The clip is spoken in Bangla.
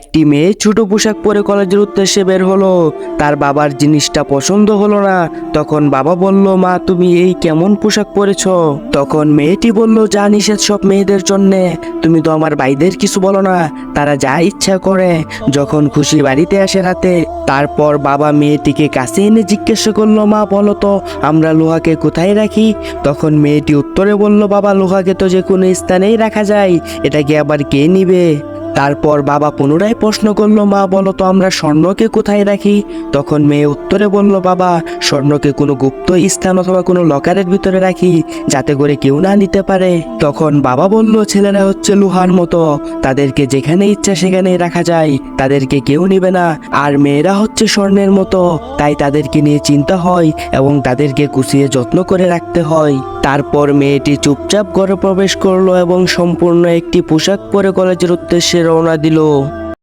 একটি মেয়ে ছোট পোশাক পরে কলেজের উদ্দেশ্যে বের হলো। তার বাবার জিনিসটা পছন্দ হলো না। তখন বাবা বলল, মা তুমি এই কেমন পোশাক পরেছো? তখন মেয়েটি বলল, যা নিষেধ সব মেয়েদের জন্যে। তুমি তো আমার ভাইদের কিছু বলো না, তারা যা ইচ্ছা করে, যখন খুশি বাড়িতে আসে রাতে। তারপর বাবা মেয়েটিকে কাছে এনে জিজ্ঞাসা করলো, মা বলো তো আমরা লোহাকে কোথায় রাখি? তখন মেয়েটি উত্তরে বলল, বাবা লোহাকে তো যে কোনো স্থানেই রাখা যায়, এটাকে আবার কে নিবে? তারপর বাবা পুনরায় প্রশ্ন করলো, মা বলো তো আমরা স্বর্ণকে কোথায় রাখি? তখন মেয়ে উত্তরে বলল, বাবা স্বর্ণকে কোনো গুপ্ত স্থান অথবা কোনো লকারের ভিতরে রাখি, যাতে করে কেউ না নিতে পারে। তখন বাবা বলল, ছেলেরা হচ্ছে লোহার মতো, তাদেরকে যেখানে ইচ্ছা সেখানেই রাখা যায়, তাদেরকে কেউ নিবে না। আর মেয়েরা হচ্ছে স্বর্ণের মতো, তাই তাদেরকে নিয়ে চিন্তা হয় এবং তাদেরকে কুচিয়ে যত্ন করে রাখতে হয়। তারপর মেয়েটি চুপচাপ ঘরে প্রবেশ করলো এবং সম্পূর্ণ একটি পোশাক পরে কলেজের উদ্দেশ্যে রওনা দিল।